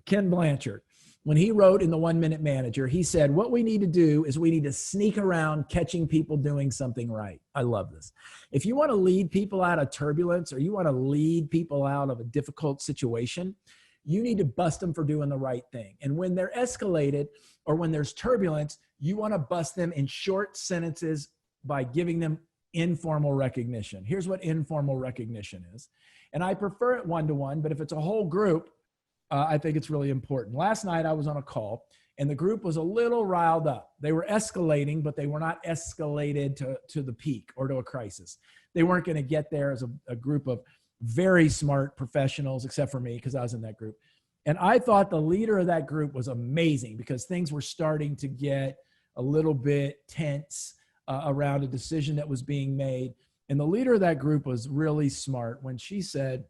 Ken Blanchard. When he wrote in the 1 Minute Manager, he said, what we need to do is we need to sneak around catching people doing something right. I love this. If you want to lead people out of turbulence, or you want to lead people out of a difficult situation, you need to bust them for doing the right thing. And when they're escalated, or when there's turbulence, you want to bust them in short sentences by giving them informal recognition. Here's what informal recognition is. And I prefer it one-to-one, but if it's a whole group, I think it's really important. Last night I was on a call, and the group was a little riled up. They were escalating, but they were not escalated to the peak or to a crisis. They weren't going to get there as a group of very smart professionals, except for me, because I was in that group. And I thought the leader of that group was amazing, because things were starting to get a little bit tense around a decision that was being made. And the leader of that group was really smart when she said,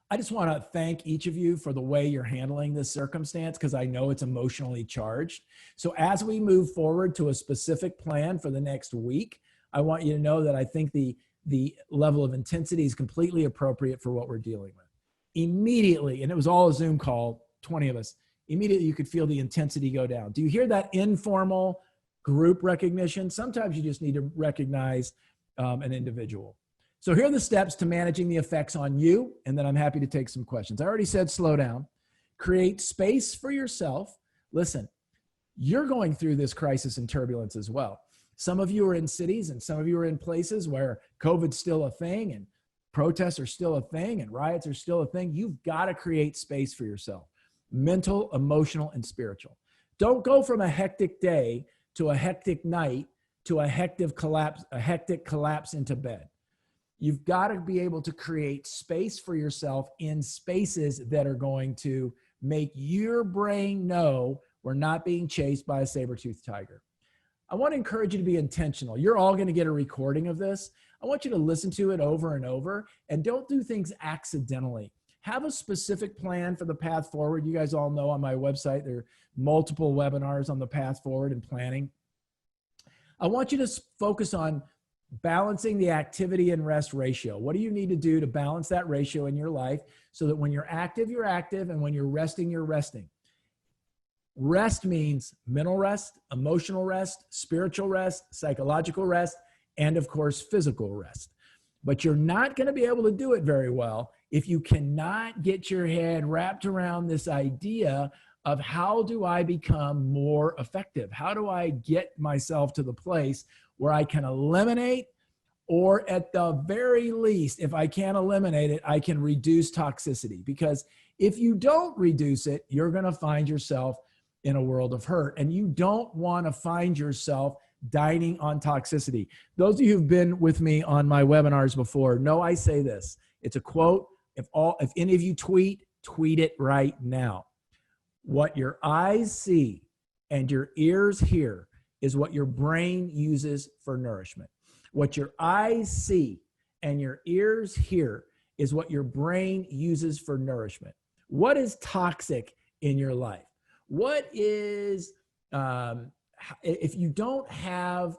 I just want to thank each of you for the way you're handling this circumstance, because I know it's emotionally charged. So as we move forward to a specific plan for the next week, I want you to know that I think the level of intensity is completely appropriate for what we're dealing with. Immediately, and it was all a Zoom call, 20 of us, immediately you could feel the intensity go down. Do you hear that informal group recognition? Sometimes you just need to recognize an individual. So here are the steps to managing the effects on you, and then I'm happy to take some questions. I already said slow down. Create space for yourself. Listen, you're going through this crisis and turbulence as well. Some of you are in cities, and some of you are in places where COVID's still a thing, and protests are still a thing, and riots are still a thing. You've got to create space for yourself, mental, emotional, and spiritual. Don't go from a hectic day to a hectic night to a hectic collapse into bed. You've got to be able to create space for yourself in spaces that are going to make your brain know we're not being chased by a saber-toothed tiger. I want to encourage you to be intentional. You're all going to get a recording of this. I want you to listen to it over and over, and don't do things accidentally. Have a specific plan for the path forward. You guys all know on my website, there are multiple webinars on the path forward and planning. I want you to focus on balancing the activity and rest ratio. What do you need to do to balance that ratio in your life so that when you're active, and when you're resting, you're resting? Rest means mental rest, emotional rest, spiritual rest, psychological rest, and of course, physical rest. But you're not going to be able to do it very well if you cannot get your head wrapped around this idea of how do I become more effective? How do I get myself to the place where I can eliminate, or at the very least, if I can't eliminate it, I can reduce toxicity? Because if you don't reduce it, you're going to find yourself in a world of hurt, and you don't want to find yourself dining on toxicity. Those of you who've been with me on my webinars before know I say this. It's a quote. If any of you tweet it right now. What your eyes see and your ears hear is what your brain uses for nourishment. What your eyes see and your ears hear is what your brain uses for nourishment. What is toxic in your life? What is, if you don't have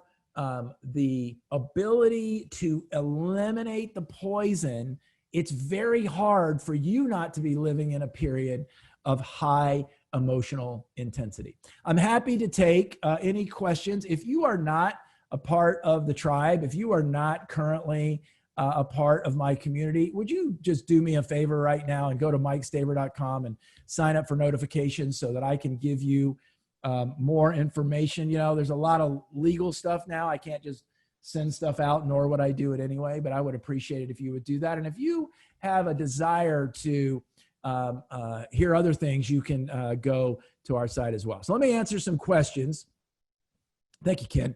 the ability to eliminate the poison, it's very hard for you not to be living in a period of high emotional intensity. I'm happy to take any questions. If you are not a part of the tribe, if you are not currently a part of my community, would you just do me a favor right now and go to mikestaber.com and sign up for notifications so that I can give you more information? You know, there's a lot of legal stuff now. I can't just send stuff out, nor would I do it anyway, but I would appreciate it if you would do that. And if you have a desire to hear other things, you can go to our site as well. So let me answer some questions. Thank you, Ken.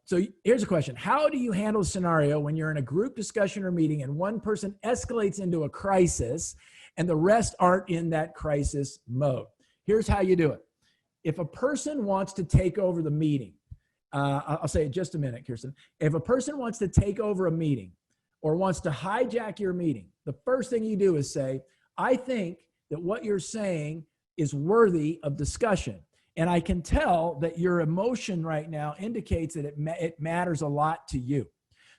So here's a question. How do you handle a scenario when you're in a group discussion or meeting and one person escalates into a crisis and the rest aren't in that crisis mode? Here's how you do it. If a person wants to take over the meeting, I'll say it just a minute, Kirsten. If a person wants to take over a meeting or wants to hijack your meeting, the first thing you do is say, I think that what you're saying is worthy of discussion. And I can tell that your emotion right now indicates that it matters a lot to you.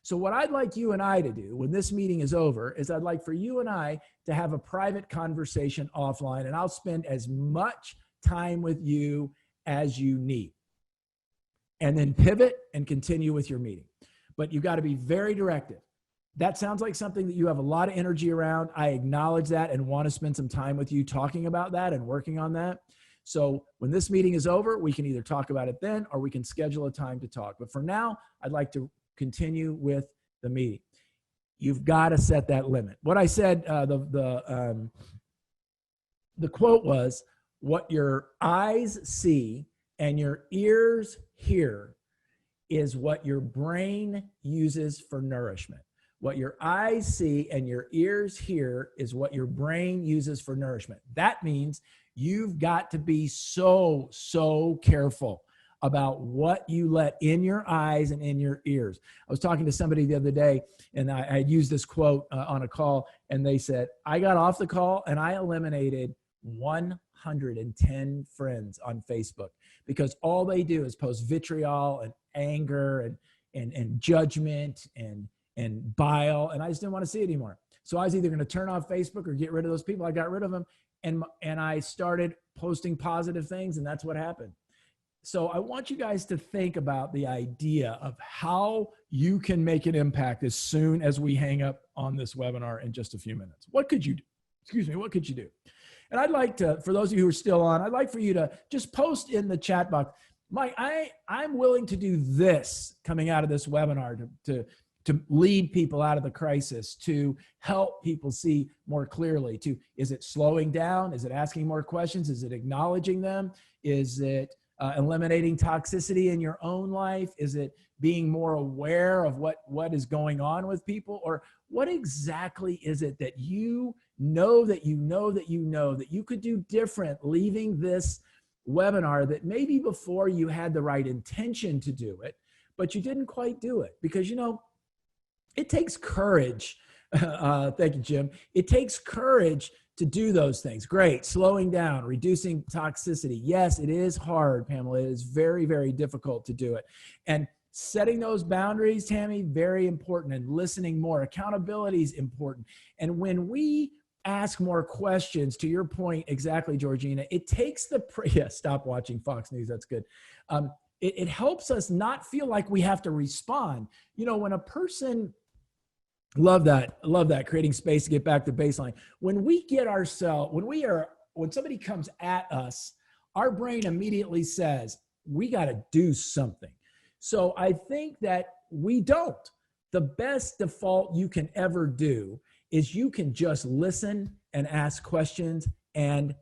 So what I'd like you and I to do when this meeting is over is I'd like for you and I to have a private conversation offline, and I'll spend as much time with you as you need. And then pivot and continue with your meeting. But you've got to be very directive. That sounds like something that you have a lot of energy around. I acknowledge that and want to spend some time with you talking about that and working on that. So when this meeting is over, we can either talk about it then or we can schedule a time to talk. But for now, I'd like to continue with the meeting. You've got to set that limit. What I said, the quote was, what your eyes see and your ears hear is what your brain uses for nourishment. What your eyes see and your ears hear is what your brain uses for nourishment. That means you've got to be so careful about what you let in your eyes and in your ears. I was talking to somebody the other day, and I used this quote on a call, and they said, I got off the call and I eliminated 110 friends on Facebook because all they do is post vitriol and anger and judgment and bile, and I just didn't want to see it anymore. So I was either going to turn off Facebook or get rid of those people. I got rid of them, and I started posting positive things, and that's what happened. So I want you guys to think about the idea of how you can make an impact as soon as we hang up on this webinar in just a few minutes. What could you do? Excuse me, what could you do? And I'd like to, for those of you who are still on, I'd like for you to just post in the chat box, Mike, I'm willing to do this coming out of this webinar to lead people out of the crisis, to help people see more clearly, is it slowing down? Is it asking more questions? Is it acknowledging them? Is it eliminating toxicity in your own life? Is it being more aware of what is going on with people? Or what exactly is it that you know that you could do different leaving this webinar that maybe before you had the right intention to do it, but you didn't quite do it? Because, you know, it takes courage. Thank you, Jim. It takes courage to do those things. Great. Slowing down, reducing toxicity. Yes, it is hard, Pamela. It is very, very difficult to do it. And setting those boundaries, Tammy, very important. And listening more. Accountability is important. And when we ask more questions, to your point, exactly, Georgina, it takes stop watching Fox News. That's good. It helps us not feel like we have to respond. You know, when a person, love that, creating space to get back to baseline. When we get when somebody comes at us, our brain immediately says, we got to do something. So I think that we don't. The best default you can ever do is you can just listen and ask questions and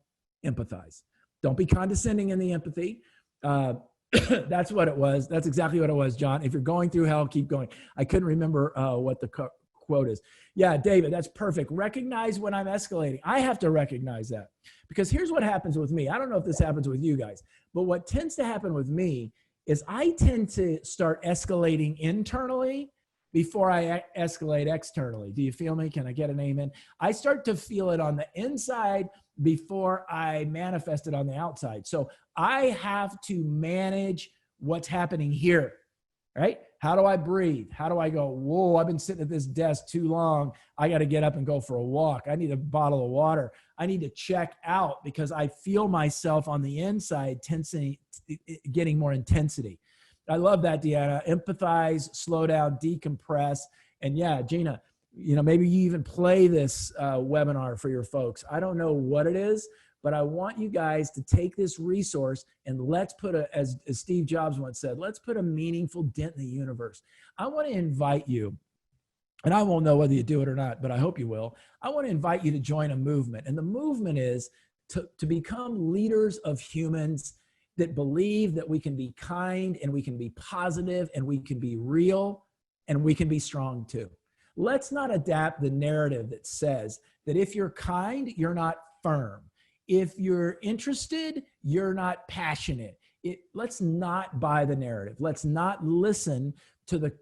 empathize. Don't be condescending in the empathy. That's what it was. That's exactly what it was, John. If you're going through hell, keep going. I couldn't remember what the quote is. Yeah, David, that's perfect. Recognize when I'm escalating. I have to recognize that, because here's what happens with me. I don't know if this happens with you guys, but what tends to happen with me is I tend to start escalating internally before I escalate externally. Do you feel me? Can I get an amen? I start to feel it on the inside before I manifest it on the outside. So I have to manage what's happening here, right? How do I breathe? How do I go, whoa, I've been sitting at this desk too long. I got to get up and go for a walk. I need a bottle of water. I need to check out because I feel myself on the inside tensing, getting more intensity. I love that, Deanna. Empathize, slow down, decompress. And yeah, Gina, you know, maybe you even play this webinar for your folks. I don't know what it is, but I want you guys to take this resource and let's put as Steve Jobs once said, let's put a meaningful dent in the universe. I want to invite you and I won't know whether you do it or not, but I hope you will. I want to invite you to join a movement. And the movement is to become leaders of humans that believe that we can be kind and we can be positive and we can be real and we can be strong too. Let's not adapt the narrative that says that if you're kind, you're not firm. If you're interested, you're not passionate. Let's not buy the narrative. Let's not listen to the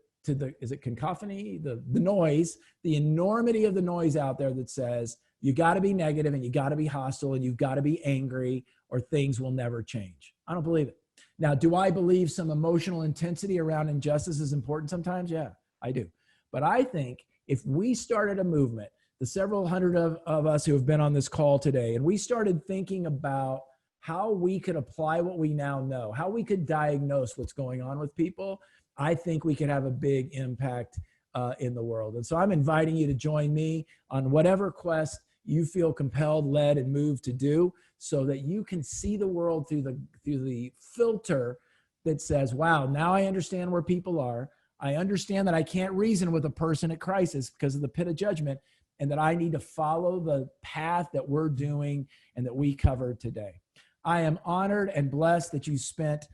is it cacophony, the noise, the enormity of the noise out there that says you got to be negative and you got to be hostile and you've got to be angry or things will never change. I don't believe it. Now, do I believe some emotional intensity around injustice is important sometimes? Yeah, I do. But I think if we started a movement, the several hundred of us who have been on this call today, and we started thinking about how we could apply what we now know, how we could diagnose what's going on with people, I think we could have a big impact in the world. And so I'm inviting you to join me on whatever quest you feel compelled, led, and moved to do, so that you can see the world through the filter that says, wow, now I understand where people are. I understand that I can't reason with a person at crisis because of the pit of judgment, and that I need to follow the path that we're doing and that we covered today. I am honored and blessed that you spent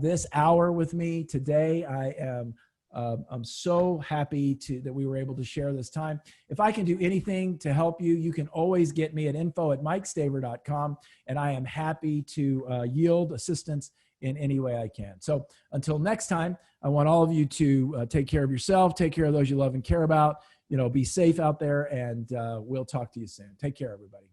this hour with me today. I'm so happy that we were able to share this time. If I can do anything to help you, you can always get me at info@mikestaver.com, and I am happy to yield assistance in any way I can. So until next time, I want all of you to take care of yourself, take care of those you love and care about, be safe out there, and we'll talk to you soon. Take care, everybody.